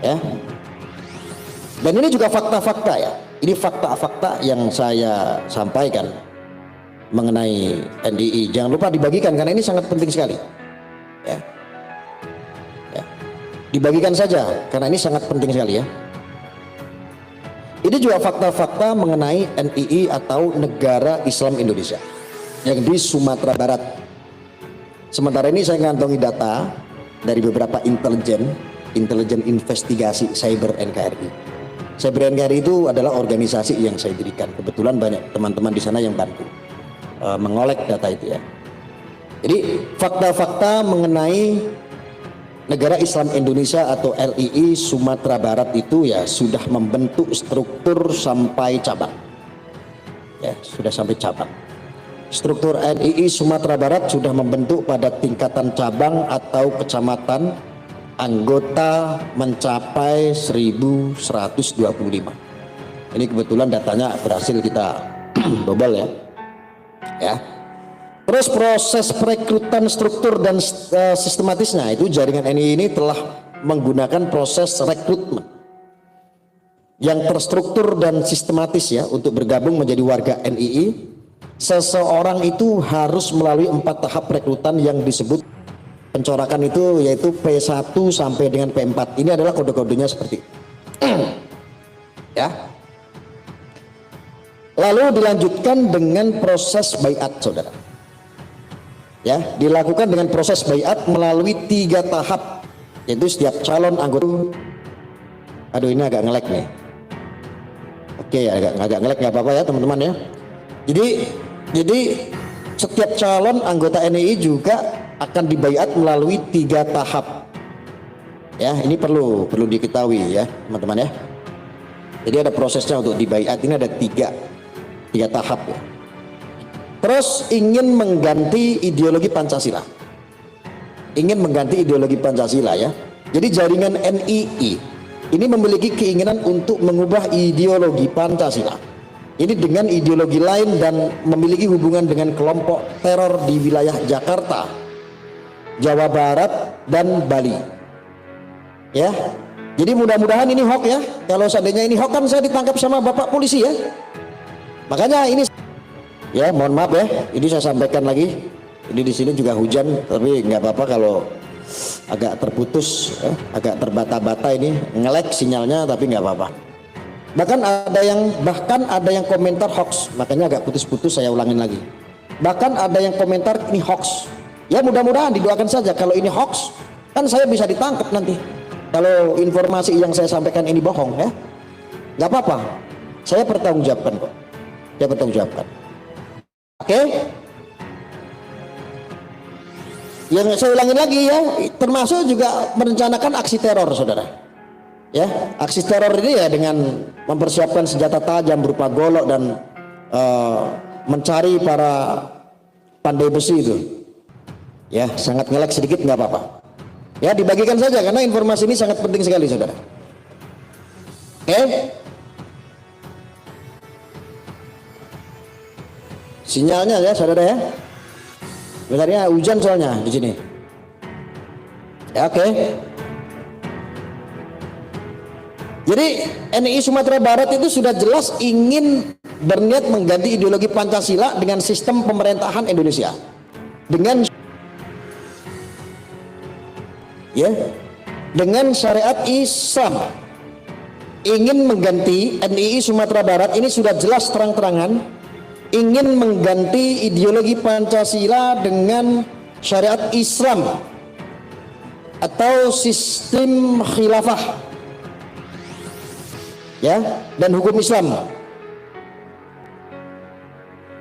ya. Dan ini juga fakta-fakta ya. Ini fakta-fakta yang saya sampaikan mengenai NII. Jangan lupa dibagikan karena ini sangat penting sekali. Ya. Ya. Dibagikan saja karena ini sangat penting sekali ya. Ini juga fakta-fakta mengenai NII atau Negara Islam Indonesia yang di Sumatera Barat. Sementara ini saya ngantongi data dari beberapa intelijen investigasi cyber NKRI. Cyber NKRI itu adalah organisasi yang saya dirikan. Kebetulan banyak teman-teman di sana yang bantu mengolek data itu ya. Jadi fakta-fakta mengenai Negara Islam Indonesia atau LII Sumatera Barat itu ya sudah membentuk struktur sampai cabang. Ya, sudah sampai cabang. Struktur NII Sumatera Barat sudah membentuk pada tingkatan cabang atau kecamatan, anggota mencapai 1125. Ini kebetulan datanya berhasil kita bobol ya. Ya. Terus proses perekrutan struktur dan sistematisnya itu jaringan NII ini telah menggunakan proses rekrutmen yang terstruktur dan sistematis ya. Untuk bergabung menjadi warga NII, seseorang itu harus melalui 4 tahap perekrutan yang disebut pencorakan itu, yaitu P1 sampai dengan P4. Ini adalah kode-kodenya seperti ya. Lalu dilanjutkan dengan proses baiat, saudara. Ya, dilakukan dengan proses baiat melalui 3 tahap, yaitu setiap calon anggota. Aduh, ini agak ngelek nih. Oke ya, agak ngelek, nggak apa-apa ya teman-teman ya. Jadi setiap calon anggota NII juga akan dibaiat melalui 3 tahap. Ya, ini perlu diketahui ya teman-teman ya. Jadi ada prosesnya untuk dibaiat, ini ada tiga tahap ya. Terus ingin mengganti ideologi Pancasila. Ingin mengganti ideologi Pancasila ya. Jadi jaringan NII ini memiliki keinginan untuk mengubah ideologi Pancasila ini dengan ideologi lain dan memiliki hubungan dengan kelompok teror di wilayah Jakarta, Jawa Barat, dan Bali. Ya. Jadi mudah-mudahan ini hoax ya. Kalau seandainya ini hoax kan saya ditangkap sama Bapak polisi ya. Makanya ini ya, mohon maaf ya, ini saya sampaikan lagi. Ini di sini juga hujan, tapi nggak apa-apa kalau agak terputus, ya, agak terbata-bata ini, ngelek sinyalnya, tapi nggak apa-apa. Bahkan ada yang komentar hoax, makanya agak putus-putus, saya ulangin lagi. Bahkan ada yang komentar ini hoax. Ya mudah-mudahan didoakan saja. Kalau ini hoax, kan saya bisa ditangkap nanti. Kalau informasi yang saya sampaikan ini bohong ya, nggak apa-apa. Saya bertanggungjawabkan kok. Saya bertanggungjawabkan. Oke, yang saya ulangin lagi ya, termasuk juga merencanakan aksi teror, saudara. Ya, aksi teror ini ya dengan mempersiapkan senjata tajam berupa golok dan mencari para pandai besi itu. Ya, sangat ngelek sedikit nggak apa-apa. Ya, dibagikan saja karena informasi ini sangat penting sekali, saudara. Oke. Sinyalnya ya, saudara ya. Benarnya hujan soalnya di sini. Ya, oke. Jadi NII Sumatera Barat itu sudah jelas ingin berniat mengganti ideologi Pancasila dengan sistem pemerintahan Indonesia. Dengan syariat Islam. Ingin mengganti NII Sumatera Barat ini sudah jelas terang-terangan ingin mengganti ideologi Pancasila dengan syariat Islam atau sistem khilafah ya, dan hukum Islam.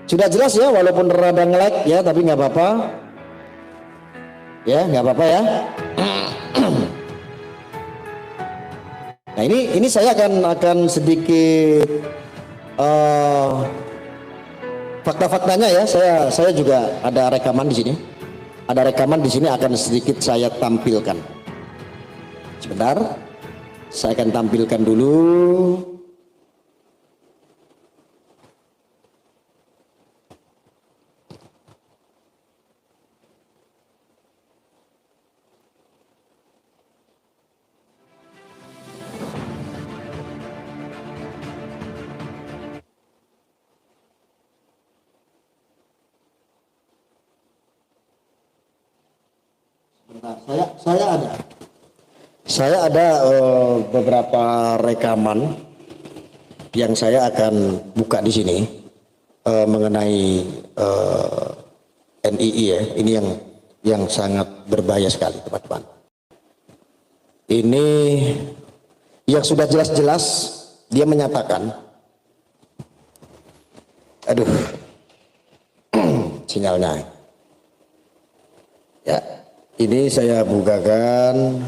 Sudah jelas ya, walaupun rada nge-lag ya, tapi nggak apa-apa ya, nggak apa-apa ya. Nah ini saya akan sedikit fakta-faktanya ya. Saya juga ada rekaman di sini. Ada rekaman di sini akan sedikit saya tampilkan. Sebentar, saya akan tampilkan dulu. Saya ada beberapa rekaman yang saya akan buka di sini mengenai NII ya. Ini yang sangat berbahaya sekali, teman-teman. Ini yang sudah jelas-jelas dia menyatakan, aduh, sinyalnya. Ya, ini saya bukakan.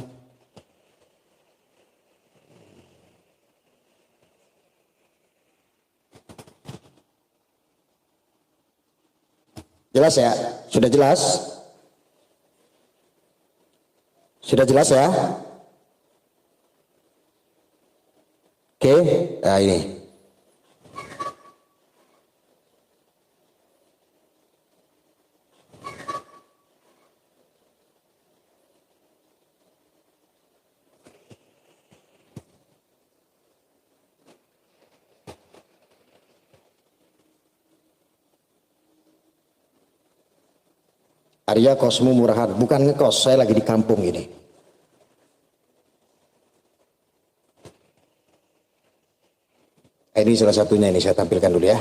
Jelas ya? Sudah jelas? Sudah jelas ya? Oke, nah ini. Arya Kosmu Murahan, bukan ngekos, saya lagi di kampung ini. Ini salah satunya, ini saya tampilkan dulu ya.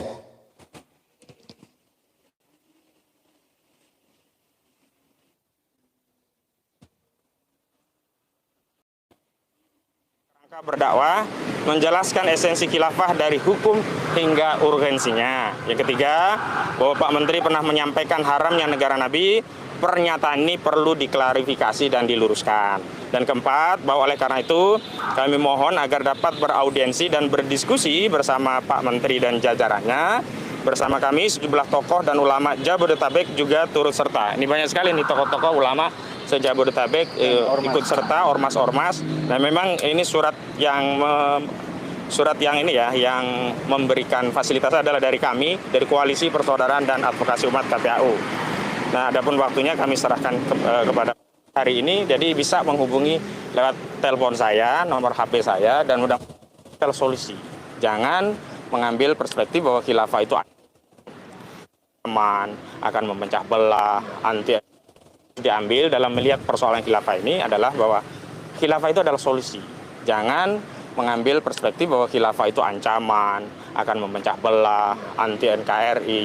Rangka berdakwah, menjelaskan esensi khilafah dari hukum hingga urgensinya. Yang ketiga, bahwa Pak Menteri pernah menyampaikan haramnya negara Nabi, pernyataan ini perlu diklarifikasi dan diluruskan. Dan keempat, bahwa oleh karena itu kami mohon agar dapat beraudiensi dan berdiskusi bersama Pak Menteri dan jajarannya. Bersama kami sejumlah tokoh dan ulama Jabodetabek juga turut serta. Ini banyak sekali nih tokoh-tokoh ulama se-Jabodetabek ikut serta, ormas-ormas. Dan memang ini surat yang ini ya, yang memberikan fasilitas adalah dari kami, dari Koalisi Persaudaraan dan Advokasi Umat KPAU. Nah, adapun waktunya kami serahkan kepada hari ini, jadi bisa menghubungi lewat telepon saya, nomor HP saya, dan mudah-mudahan solusi. Jangan mengambil perspektif bahwa khilafah itu aman, akan memecah belah, anti. Diambil dalam melihat persoalan khilafah ini adalah bahwa khilafah itu adalah solusi. Jangan mengambil perspektif bahwa khilafah itu ancaman, akan memecah belah, anti NKRI,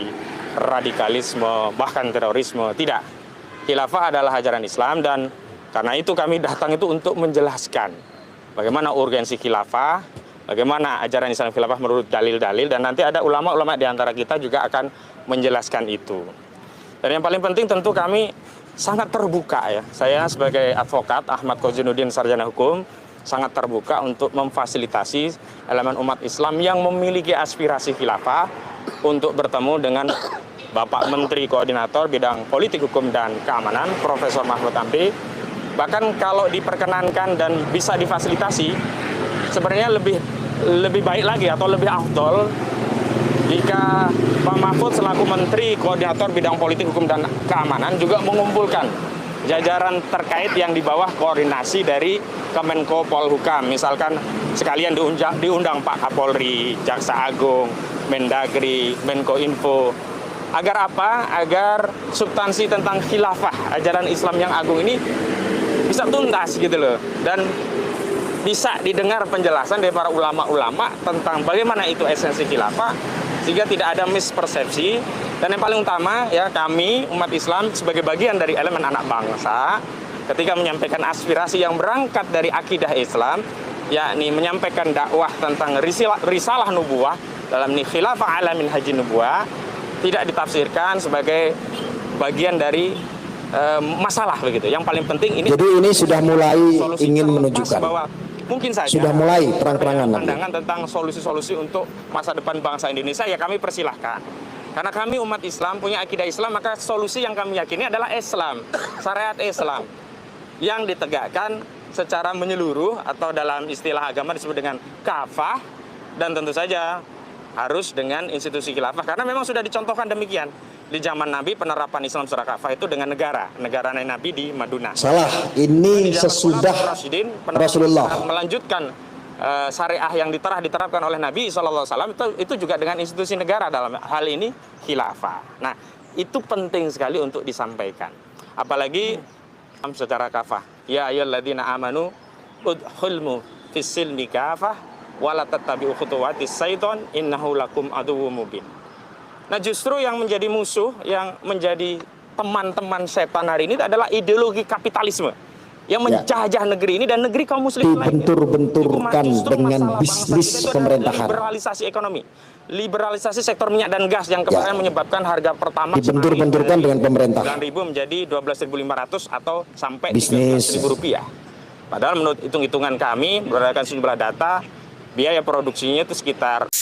radikalisme, bahkan terorisme. Tidak. Khilafah adalah ajaran Islam, dan karena itu kami datang itu untuk menjelaskan bagaimana urgensi khilafah, bagaimana ajaran Islam khilafah menurut dalil-dalil, dan nanti ada ulama-ulama di antara kita juga akan menjelaskan itu. Dan yang paling penting tentu kami sangat terbuka ya. Saya sebagai advokat Ahmad Kozinuddin Sarjana Hukum sangat terbuka untuk memfasilitasi elemen umat Islam yang memiliki aspirasi khilafah untuk bertemu dengan Bapak Menteri Koordinator Bidang Politik Hukum dan Keamanan, Profesor Mahfud MD. Bahkan kalau diperkenankan dan bisa difasilitasi, sebenarnya lebih baik lagi atau lebih afdol jika Pak Mahfud selaku Menteri Koordinator Bidang Politik Hukum dan Keamanan juga mengumpulkan jajaran terkait yang di bawah koordinasi dari Kemenko Polhukam. Misalkan sekalian diundang Pak Kapolri, Jaksa Agung, Mendagri, Menko Info. Agar apa? Agar substansi tentang khilafah, ajaran Islam yang agung ini bisa tuntas gitu loh. Dan bisa didengar penjelasan dari para ulama-ulama tentang bagaimana itu esensi khilafah, sehingga tidak ada mispersepsi. Dan yang paling utama ya, kami umat Islam sebagai bagian dari elemen anak bangsa, ketika menyampaikan aspirasi yang berangkat dari akidah Islam, yakni menyampaikan dakwah tentang risalah nubuwah dalam khilafah ala minhajin nubuwah, tidak ditafsirkan sebagai bagian dari masalah begitu. Yang paling penting ini. Jadi ini sudah mulai ingin menunjukkan bahwa mungkin saja sudah mulai terang-terangan pandangan tentang solusi-solusi untuk masa depan bangsa Indonesia, ya kami persilahkan. Karena kami umat Islam punya akidah Islam, maka solusi yang kami yakini adalah Islam, syariat Islam yang ditegakkan secara menyeluruh atau dalam istilah agama disebut dengan kafah, dan tentu saja harus dengan institusi khilafah, karena memang sudah dicontohkan demikian di zaman Nabi. Penerapan Islam secara kafah itu dengan negara Nabi di Madinah. Salah, ini sesudah Rasulullah melanjutkan syariah yang diterapkan oleh Nabi SAW, itu juga dengan institusi negara dalam hal ini khilafah. Nah, itu penting sekali untuk disampaikan. Apalagi secara kafah. Ya ayyuhalladzina amanu udkhulmu fis-silmi kafah wala tattabi'u khutuwatis syaiton innahu lakum aduwwum mubin. Nah, justru yang menjadi musuh, yang menjadi teman-teman setan hari ini adalah ideologi kapitalisme yang menjajah negeri ini dan negeri kaum muslimin lainnya. Dibentur-benturkan dengan bisnis pemerintahan. Liberalisasi ekonomi, liberalisasi sektor minyak dan gas yang kemarin menyebabkan harga pertamax dibentur-benturkan dengan pemerintah. 9.000 menjadi 12.500 atau sampai Bisnis. 13.000 rupiah. Padahal menurut hitung-hitungan kami berdasarkan sejumlah data, biaya produksinya itu sekitar